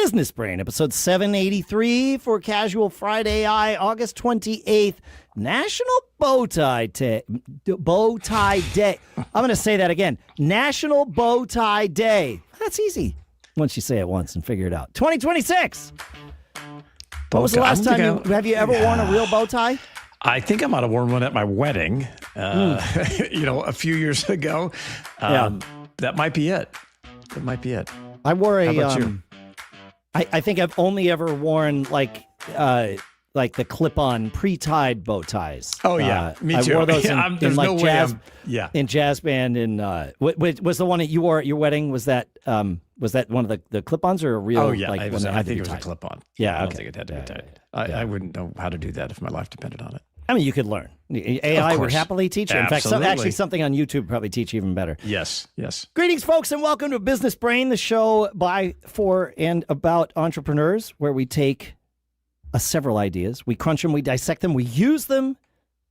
Business Brain, episode 783 for Casual FridAI, August 28th, National Bow Tie Day. I'm going to say that again. National Bow Tie Day. That's easy once you say it once and figure it out. 2026. What was the last time have you ever worn a real bow tie? I think I might have worn one at my wedding, a few years ago. That might be it. That might be it. I wore How about you? I think I've only ever worn like the clip-on pre-tied bow ties. Oh yeah, me too. I wore those in like no jazz. Yeah, in jazz band. And was the one that you wore at your wedding? Was that one of the clip-ons or a real? Oh yeah, like, I think it was a clip-on. Yeah, I don't think it had to be tied. I wouldn't know how to do that if my life depended on it. I mean, you could learn. AI would happily teach you. In fact, actually something on YouTube would probably teach you even better. Yes. Greetings, folks, and welcome to Business Brain, the show by, for, and about entrepreneurs, where we take several ideas, we crunch them, we dissect them, we use them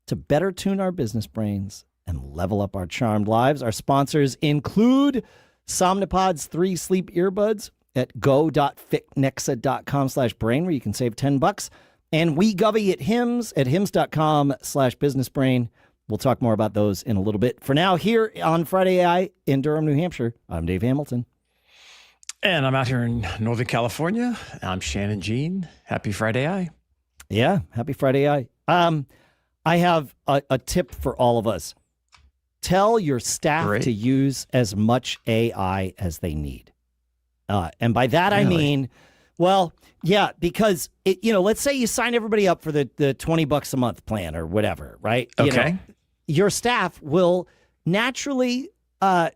to better tune our business brains and level up our charmed lives. Our sponsors include SomniPods 3 sleep earbuds at go.fitnexa.com/brain, where you can save $10. And Wegovy at hims.com/businessbrain. We'll talk more about those in a little bit. For now, here on FridAI in Durham, New Hampshire, I'm Dave Hamilton. And I'm out here in Northern California. I'm Shannon Jean. Happy FridAI. Yeah, happy FridAI. I have a tip for all of us. Tell your staff to use as much AI as they need. And by that, I mean, well, yeah, because let's say you sign everybody up for the $20 a month plan or whatever, right? Okay. Your staff will naturally,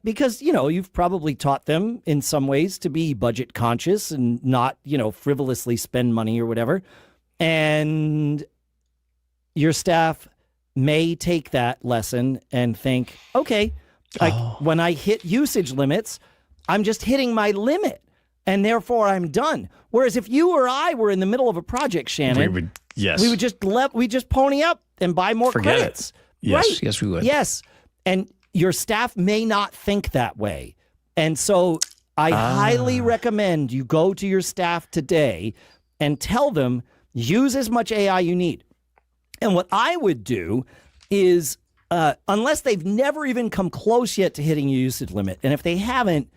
because you've probably taught them in some ways to be budget conscious and not frivolously spend money or whatever, and your staff may take that lesson and think, okay, when I hit usage limits, I'm just hitting my limit. And therefore, I'm done. Whereas if you or I were in the middle of a project, Shannon, we would just pony up and buy more credits. Yes, right? Yes, we would. Yes, and your staff may not think that way, and so I highly recommend you go to your staff today and tell them use as much AI you need. And what I would do is, unless they've never even come close yet to hitting a usage limit, and if they haven't,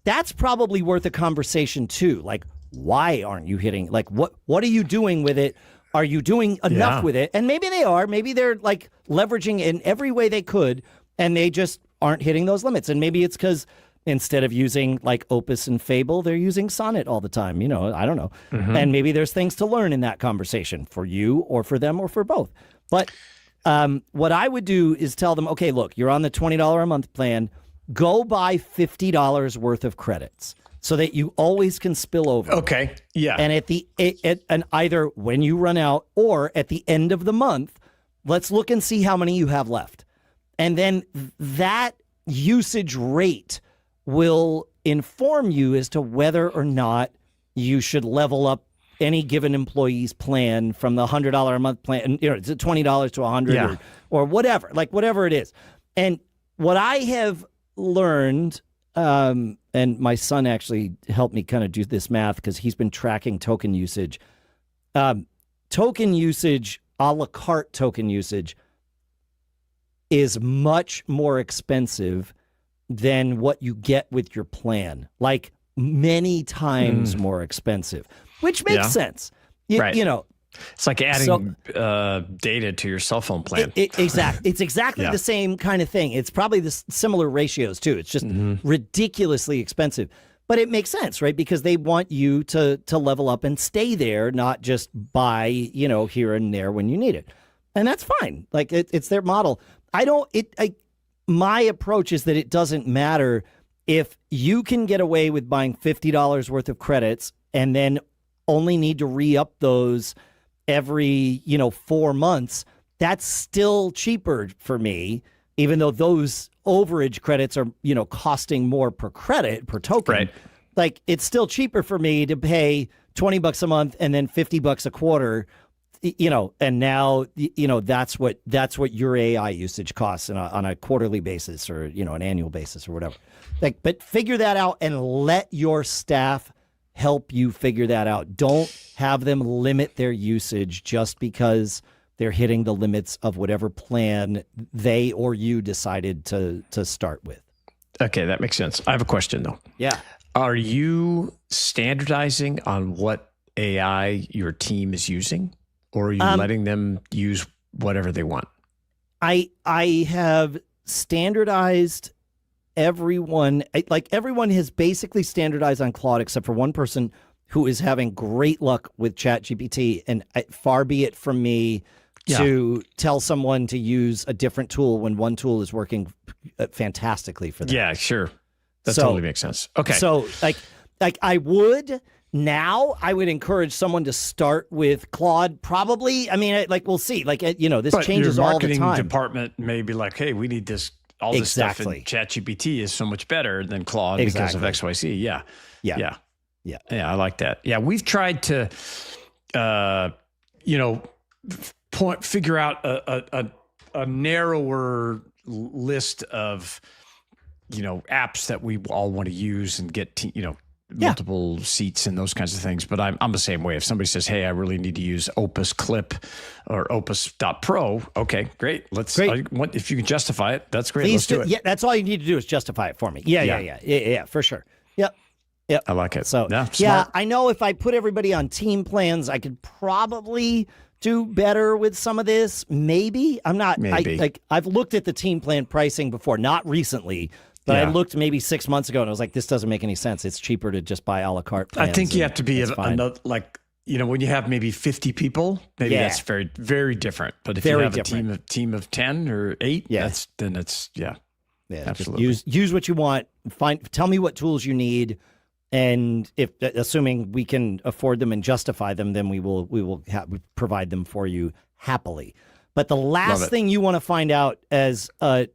that's probably worth a conversation too. Like, why aren't you hitting? Like, what are you doing with it? Are you doing enough with it? And maybe they are. Maybe they're like leveraging in every way they could, and they just aren't hitting those limits. And maybe it's because instead of using like Opus and Fable, they're using Sonnet all the time. I don't know. Mm-hmm. And maybe there's things to learn in that conversation for you or for them or for both. But what I would do is tell them, okay, look, you're on the $20 a month plan. Go buy $50 worth of credits so that you always can spill over. Okay. Yeah. And and either when you run out or at the end of the month, let's look and see how many you have left. And then that usage rate will inform you as to whether or not you should level up any given employee's plan from the $100 a month plan, it's $20 to $100 or whatever, like whatever it is. And what I have learned, and my son actually helped me kind of do this math because he's been tracking token usage. Token usage, a-la-carte token usage, is much more expensive than what you get with your plan. Like many times more expensive, which makes sense. It's like adding data to your cell phone plan. It's exactly the same kind of thing. It's probably the similar ratios too. It's just ridiculously expensive. But it makes sense, right? Because they want you to level up and stay there, not just buy, here and there when you need it. And that's fine. Like it's their model. My approach is that it doesn't matter if you can get away with buying $50 worth of credits and then only need to re-up those every 4 months. That's still cheaper for me, even though those overage credits are costing more per token. Right. Like it's still cheaper for me to pay $20 a month and then $50 a quarter, and now that's what your AI usage costs on a quarterly basis or an annual basis or whatever. Like, but figure that out and let your staff help you figure that out. Don't have them limit their usage just because they're hitting the limits of whatever plan they or you decided to start with. Okay, that makes sense. I have a question, though. Yeah. Are you standardizing on what AI your team is using, or are you letting them use whatever they want? I have standardized everyone. Everyone has basically standardized on Claude except for one person who is having great luck with ChatGPT, and far be it from me to tell someone to use a different tool when one tool is working fantastically for them. Yeah, sure. That totally makes sense. Okay. So I would encourage someone to start with Claude. Probably. I mean, we'll see. This changes all the time. Your marketing department may be like, hey, we need this. All this stuff in ChatGPT is so much better than Claude because of XYZ. Yeah. I like that. Yeah, we've tried to, figure out a narrower list of, apps that we all want to use and get, multiple seats and those kinds of things. But I'm the same way. If somebody says, hey, I really need to use Opus Clip or Opus.pro, okay, great. If you can justify it, that's great. Let's do it. Yeah, that's all you need to do is justify it for me. Yeah, for sure. Yep. I like it. So, I know if I put everybody on team plans, I could probably do better with some of this. Maybe. I'm not. Maybe. I've looked at the team plan pricing before, not recently, but I looked maybe 6 months ago and I was like, this doesn't make any sense. It's cheaper to just buy a-la-carte plans. I think you have to be another, when you have maybe 50 people, maybe that's very, very different. But if you have a team of 10 or 8, then it's absolutely. Just use what you want. Tell me what tools you need. And assuming we can afford them and justify them, then we will provide them for you happily. But the last thing you want to find out as a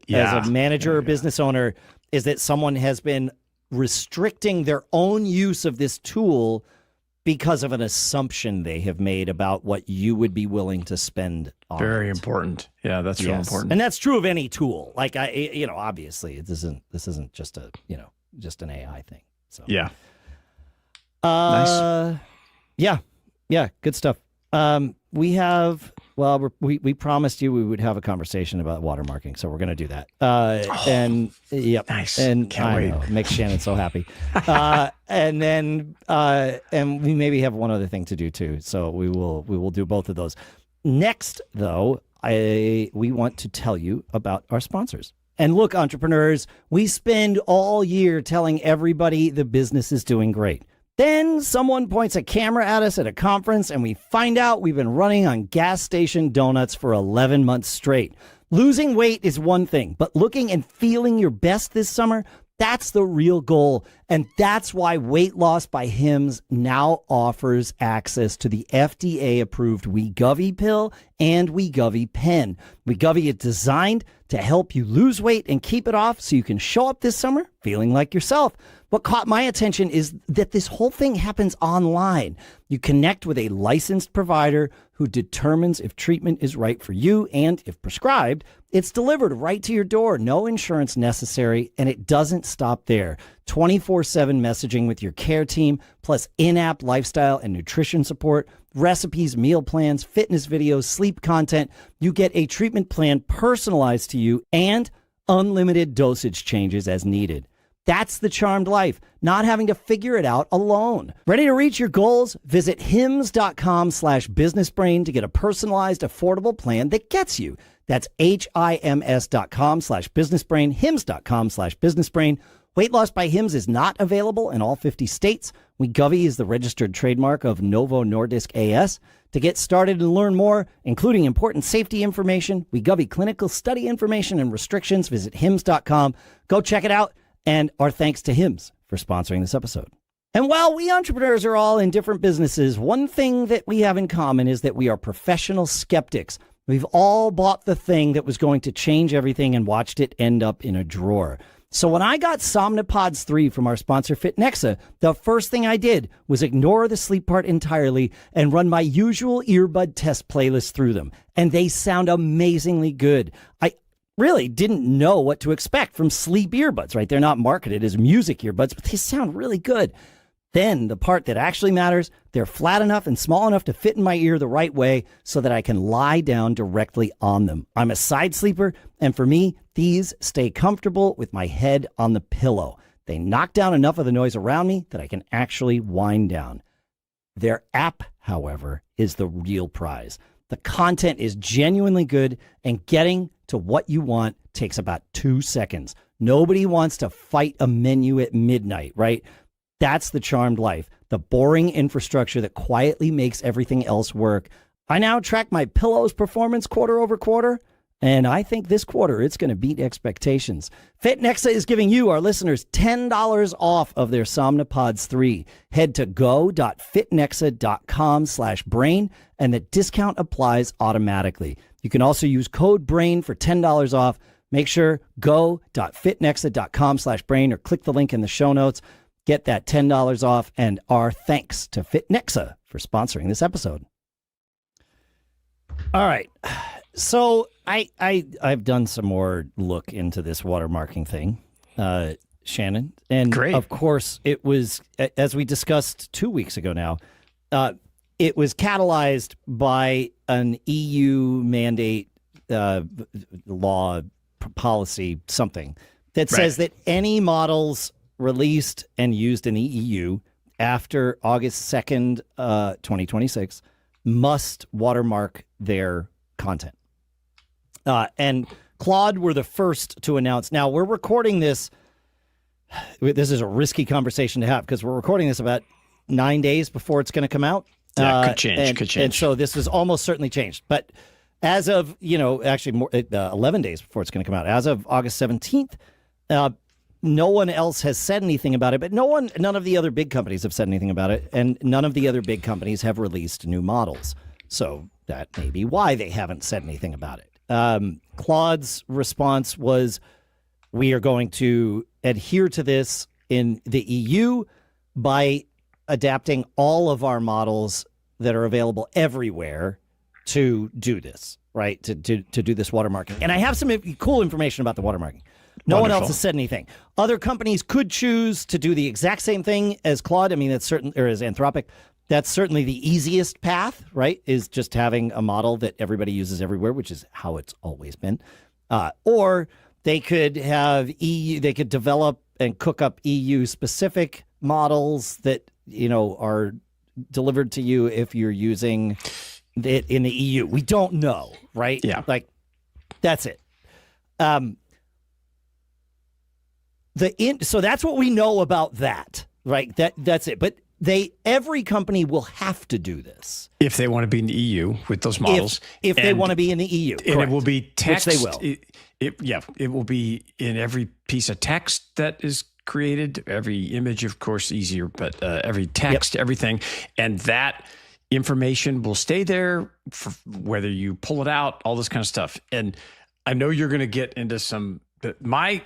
manager or business owner is that someone has been restricting their own use of this tool because of an assumption they have made about what you would be willing to spend on Very it. important. Yeah, that's real important. And that's true of any tool. Obviously this isn't just just an AI thing. So nice. Yeah, good stuff. We promised you we would have a conversation about watermarking, so we're going to do that. Nice. And Can't wait. Makes Shannon so happy. And we maybe have one other thing to do too. So we will do both of those. Next, though, we want to tell you about our sponsors. And look, entrepreneurs, we spend all year telling everybody the business is doing great. Then someone points a camera at us at a conference and we find out we've been running on gas station donuts for 11 months straight. Losing weight is one thing, but looking and feeling your best this summer, that's the real goal. And that's why Weight Loss by Hims now offers access to the FDA-approved Wegovy pill and Wegovy pen. Wegovy is designed to help you lose weight and keep it off so you can show up this summer feeling like yourself. What caught my attention is that this whole thing happens online. You connect with a licensed provider who determines if treatment is right for you, and if prescribed, it's delivered right to your door. No insurance necessary, and it doesn't stop there. 24/7 messaging with your care team, plus in-app lifestyle and nutrition support, recipes, meal plans, fitness videos, sleep content. You get a treatment plan personalized to you and unlimited dosage changes as needed. That's the charmed life, not having to figure it out alone. Ready to reach your goals? Visit hims.com/businessbrain to get a personalized, affordable plan that gets you. That's HIMS.com/businessbrain, hims.com/businessbrain. Weight Loss by Hims is not available in all 50 states. Wegovy is the registered trademark of Novo Nordisk AS. To get started and learn more, including important safety information, Wegovy clinical study information, and restrictions, visit hims.com. Go check it out. And our thanks to Hims for sponsoring this episode. And while we entrepreneurs are all in different businesses, one thing that we have in common is that we are professional skeptics. We've all bought the thing that was going to change everything and watched it end up in a drawer. So when I got SomniPods 3 from our sponsor Fitnexa, the first thing I did was ignore the sleep part entirely and run my usual earbud test playlist through them. And they sound amazingly good. I really didn't know what to expect from sleep earbuds, right? They're not marketed as music earbuds, but they sound really good. Then the part that actually matters, they're flat enough and small enough to fit in my ear the right way so that I can lie down directly on them. I'm a side sleeper, and for me, these stay comfortable with my head on the pillow. They knock down enough of the noise around me that I can actually wind down. Their app, however, is the real prize. The content is genuinely good, and getting to what you want takes about 2 seconds. Nobody wants to fight a menu at midnight, right? That's the charmed life, the boring infrastructure that quietly makes everything else work. I now track my pillow's performance quarter over quarter, and I think this quarter it's going to beat expectations. Fitnexa is giving you, our listeners, $10 off of their SomniPods 3. Head to go.fitnexa.com/brain, and the discount applies automatically. You can also use code BRAIN for $10 off. Make sure go.fitnexa.com/brain or click the link in the show notes. Get that $10 off, and our thanks to Fitnexa for sponsoring this episode. All right. So I've done some more look into this watermarking thing, Shannon. And Great. Of course, it was, as we discussed 2 weeks ago now, it was catalyzed by an EU mandate law policy, something that says that any models released and used in the EU after August 2nd, 2026, must watermark their content. And Claude were the first to announce. Now, we're recording this. This is a risky conversation to have because we're recording this about 9 days before it's going to come out. Yeah, could change. And so this is almost certainly changed. But as of, actually more 11 days before it's going to come out, as of August 17th, no one else has said anything about it, but none of the other big companies have said anything about it, and none of the other big companies have released new models. So that may be why they haven't said anything about it. Claude's response was, we are going to adhere to this in the EU by adapting all of our models that are available everywhere to do this, right? To do this watermarking. And I have some cool information about the watermarking. No one else has said anything. Other companies could choose to do the exact same thing as Claude. I mean, that's certain, or as Anthropic. That's certainly the easiest path, right? Is just having a model that everybody uses everywhere, which is how it's always been. Or they could have they could develop and cook up EU specific models that, are delivered to you if you're using it in the EU. We don't know, right? Yeah. Like, that's it. So that's what we know about that, right? That's it. But every company will have to do this if they want to be in the EU with those models. If they want to be in the EU, and correct. it will be text. Which they will. It will be in every piece of text that is created. Every image, of course, easier, but every text, everything, and that information will stay there for whether you pull it out, all this kind of stuff. And I know you're going to get into some. My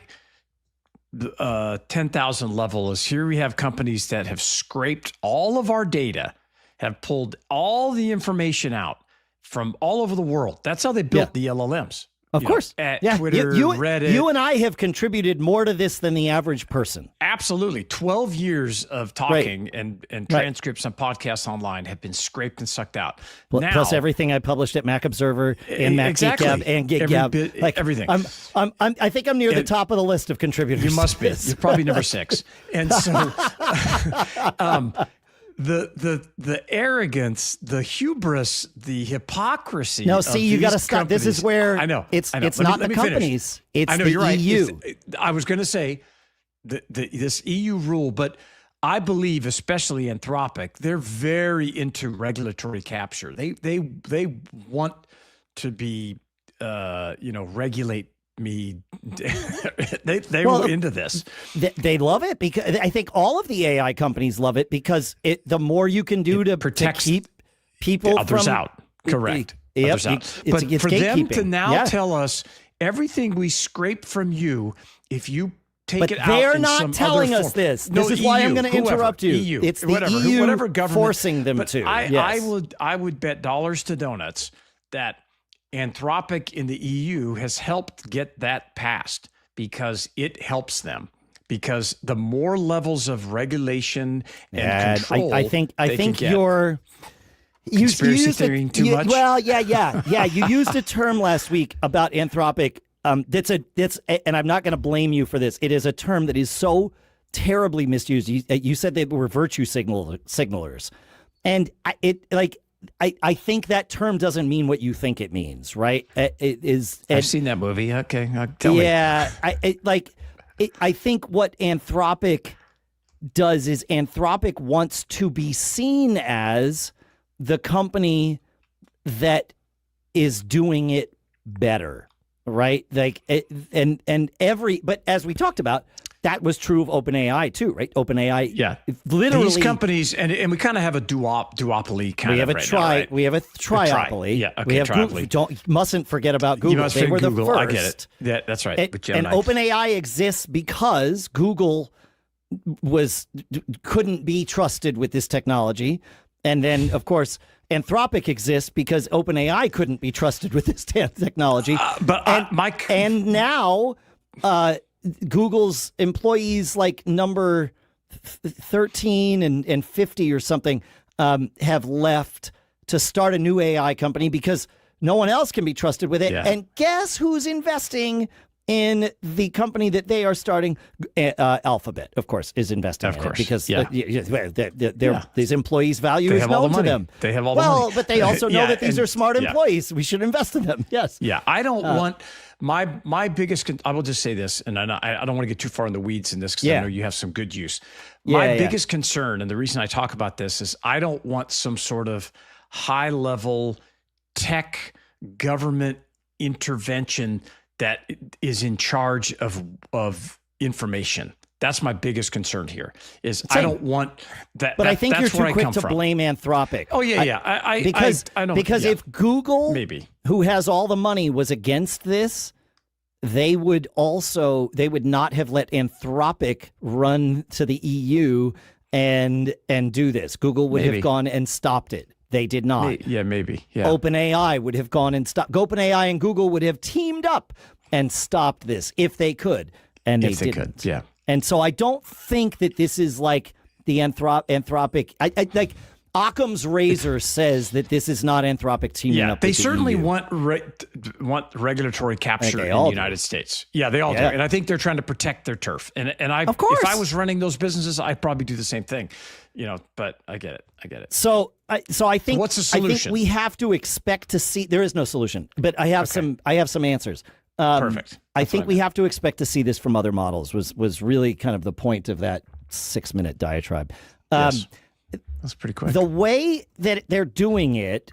10,000 level is here. We have companies that have scraped all of our data, have pulled all the information out from all over the world. That's how they built the LLMs. Of course. At Twitter, Reddit. You and I have contributed more to this than the average person. Absolutely. 12 years of talking and transcripts and podcasts online have been scraped and sucked out. Plus everything I published at Mac Observer and Mac Geekgab and GigGab. Everything. I think I'm near the top of the list of contributors. You must be. You're probably number 6. And so the arrogance, the hubris, the hypocrisy. No, see, you got to stop. This is where I know. It's Let not me the finish. companies. It's I know, the you're right. EU. I was going to say this EU rule, but I believe, especially Anthropic, they're very into regulatory capture. They want to be, regulate me. they were into this. They love it because I think all of the AI companies love it because the more you can do to keep people others from out. Correct. Yep, others out. It's But for them to gatekeeping. now tell us everything we scrape from you, if you take it out, they're in not some telling other us form. this. No, This is why I'm EU, going to interrupt you. EU, It's the whatever, EU whatever government forcing them but to. I would bet dollars to donuts that Anthropic in the EU has helped get that passed because it helps them. because the more levels of regulation and control, I think you're conspiracy used theorying too much. Well, yeah. You used a term last week about Anthropic. And I'm not going to blame you for this. It is a term that is so terribly misused. You said they were virtue signalers, and I think that term doesn't mean what you think it means, right? It is. I've seen that movie. Okay, tell me. Yeah, I think what Anthropic does is Anthropic wants to be seen as the company that is doing it better, right? But as we talked about, that was true of OpenAI too, right? OpenAI, literally, these companies, and we kind of have a duopoly kind of right now, right? We have a triopoly. Yeah, okay, we have triopoly. Mustn't forget about Google. They were the first. I get it. Yeah, that's right. And OpenAI exists because Google couldn't be trusted with this technology, and then of course Anthropic exists because OpenAI couldn't be trusted with this technology. And now. Google's employees like number 13 and 50 or something have left to start a new AI company because no one else can be trusted with it. Yeah. And guess who's investing in the company that they are starting? Alphabet, of course, is investing in it because these employees' value is known to them. They have all the money. Well, but they also know that these are smart employees. We should invest in them. Yes. Yeah. I don't want my biggest. I will just say this, and I don't want to get too far in the weeds in this because I know you have some good use. My biggest concern, and the reason I talk about this, is I don't want some sort of high-level tech government intervention that is in charge of information. That's my biggest concern here. I don't want that. But I think you're too quick to blame Anthropic. Oh yeah. Because if Google, who has all the money, was against this, they would not have let Anthropic run to the EU and do this. Google would have gone and stopped it. They did not. Maybe. Yeah. OpenAI would have gone and stopped. OpenAI and Google would have teamed up and stopped this if they could, and they didn't. Yeah. And so I don't think that this is like the Anthropic. Like Occam's razor says that this is not Anthropic teaming up. They certainly want regulatory capture in the United States. Yeah, they all do, and I think they're trying to protect their turf. And of course, if I was running those businesses, I'd probably do the same thing. But I get it. So I think what's the solution? I think we have to expect to see. There is no solution, but I have some answers. Perfect. I think we have to expect to see this from other models. Was really kind of the point of that 6-minute diatribe. Yes. That's pretty quick. The way that they're doing it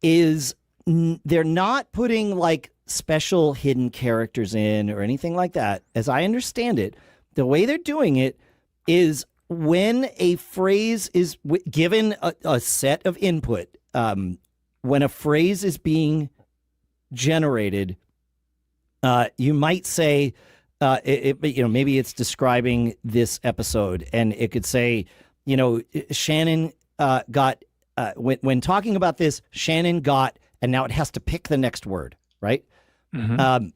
is they're not putting like special hidden characters in or anything like that. As I understand it, the way they're doing it is when a phrase is given a set of input, when a phrase is being generated, you might say, maybe it's describing this episode, and it could say, Shannon got, when talking about this, Shannon got, and now it has to pick the next word, right? Mm-hmm.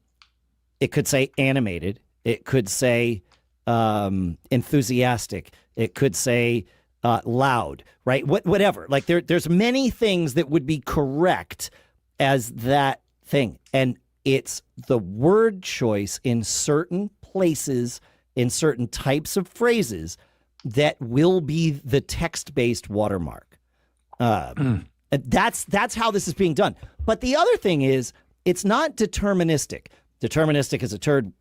It could say animated. It could say enthusiastic. It could say loud, right? Whatever. Like there's many things that would be correct as that thing. And it's the word choice in certain places, in certain types of phrases that will be the text-based watermark. That's how this is being done. But the other thing is, it's not deterministic. Deterministic is a term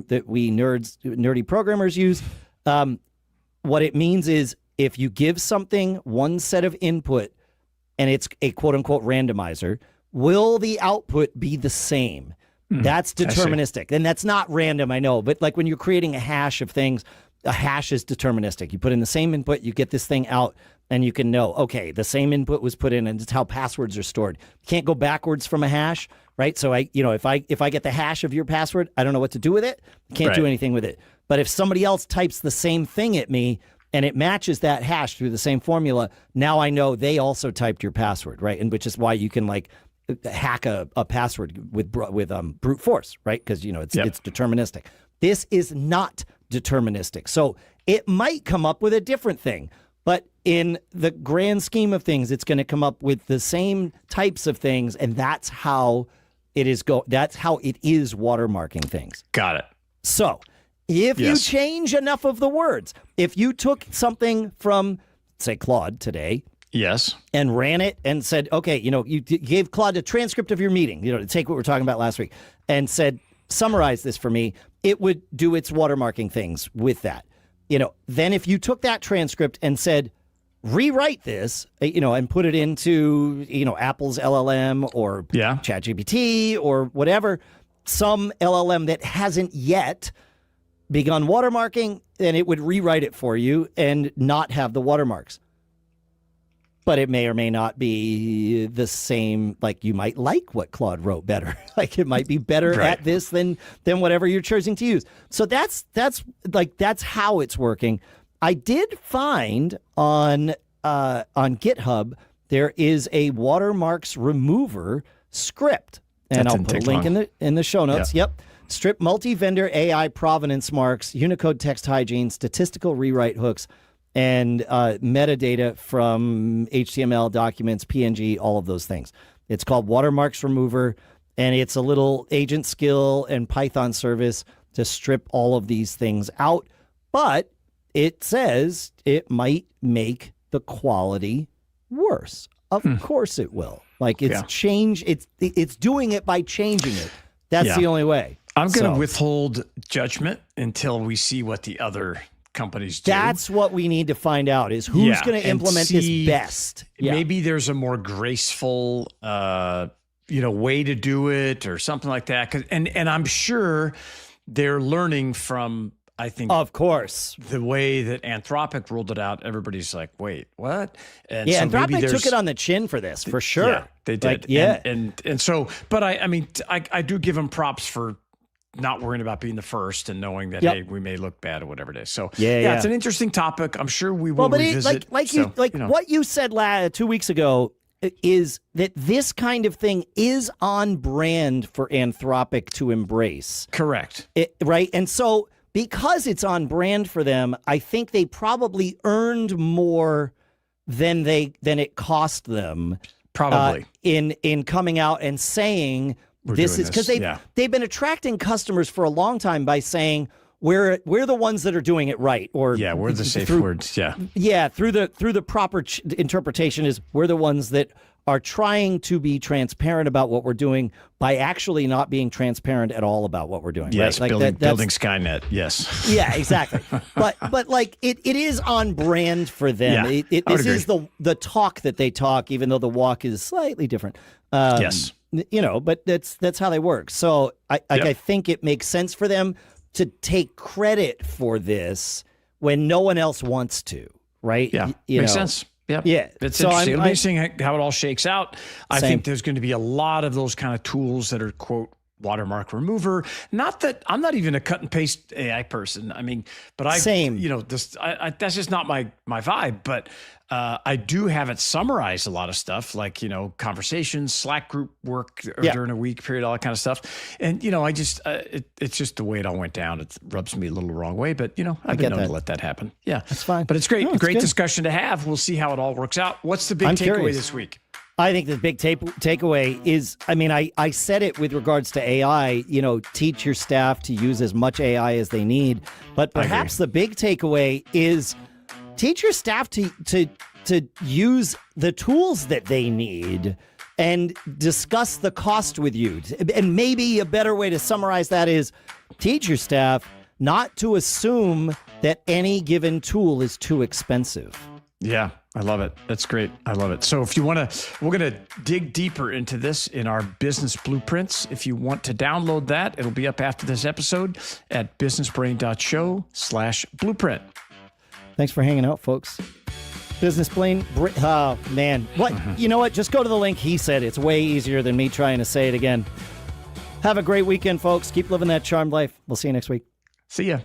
that we nerdy programmers use. What it means is if you give something one set of input and it's a quote-unquote randomizer, will the output be the same? That's deterministic. And that's not random, I know. But like when you're creating a hash of things, a hash is deterministic. You put in the same input, you get this thing out, and you can know, okay, the same input was put in, and it's how passwords are stored. You can't go backwards from a hash, right? So if I get the hash of your password, I don't know what to do with it. Can't do anything with it. But if somebody else types the same thing at me and it matches that hash through the same formula, now I know they also typed your password, right? And which is why you can like hack a password with brute force, right? Because it's deterministic. This is not deterministic. So it might come up with a different thing, but in the grand scheme of things, it's going to come up with the same types of things, and that's how it is that's how it is watermarking things. Got it. So if you change enough of the words, if you took something from, say, Claude today, yes, and ran it and said, okay, you gave Claude a transcript of your meeting, to take what we were talking about last week, and said, summarize this for me, it would do its watermarking things with that. Then if you took that transcript and said, rewrite this, and put it into, Apple's LLM or ChatGPT or whatever, some LLM that hasn't yet begun watermarking, then it would rewrite it for you and not have the watermarks. But it may or may not be the same. Like, you might like what Claude wrote better. Like, it might be better at this than whatever you're choosing to use. So that's how it's working. I did find on GitHub there is a Watermarks-Remover Script, and I'll put a link in the show notes. Yep. Strip multi-vendor AI provenance marks, Unicode text hygiene, statistical rewrite hooks, and metadata from HTML documents, PNG, all of those things. It's called Watermarks-Remover, and it's a little agent skill and Python service to strip all of these things out. But it says it might make the quality worse. Of course it will. Like, it's it's doing it by changing it. That's the only way. I'm going to withhold judgment until we see what the other companies do. That's what we need to find out, is who's going to implement this best. Maybe there's a more graceful way to do it or something like that. And I'm sure they're learning from, I think, of course, the way that Anthropic rolled it out. Everybody's like, wait, what? And so Anthropic took it on the chin for this, for sure. Yeah, they did. And so, but I do give them props for not worrying about being the first and knowing that, hey, we may look bad or whatever it is. So it's an interesting topic. I'm sure we will revisit. What you said 2 weeks ago is that this kind of thing is on brand for Anthropic to embrace. Correct. Right? And so, because it's on brand for them, I think they probably earned more than it cost them. Probably. In coming out and saying this is because they've been attracting customers for a long time by saying we're the ones that are doing it right, or we're the safe words. Through the proper interpretation is we're the ones that are trying to be transparent about what we're doing by actually not being transparent at all about what we're doing. Yes, right? building Skynet. Yes. Yeah, exactly. but like it is on brand for them. Yeah, this is the talk that they talk, even though the walk is slightly different. Yes. But that's how they work. So I think it makes sense for them to take credit for this when no one else wants to, right? Yeah, makes sense. Yep. Yeah. It's interesting. It'll be interesting how it all shakes out. I think there's going to be a lot of those kind of tools that are, quote, watermark remover. Not that I'm not even a cut and paste AI person. I mean, but that's just not my vibe. But I do have it summarize a lot of stuff, like, conversations, Slack group work during a week period, all that kind of stuff. And, I just, it's just the way it all went down. It rubs me a little wrong way, but, I've been known to let that happen. Yeah. That's fine. But it's great. No, great discussion to have. We'll see how it all works out. What's the big takeaway this week? I think the big takeaway is, I said it with regards to AI, teach your staff to use as much AI as they need. But perhaps the big takeaway is teach your staff to use the tools that they need and discuss the cost with you. And maybe a better way to summarize that is teach your staff not to assume that any given tool is too expensive. Yeah, I love it. That's great. I love it. So if you want to, we're going to dig deeper into this in our business blueprints. If you want to download that, it'll be up after this episode at businessbrain.show/blueprint. Thanks for hanging out, folks. Business Brain. Oh, man. What? You know what? Just go to the link. He said it's way easier than me trying to say it again. Have a great weekend, folks. Keep living that charmed life. We'll see you next week. See ya.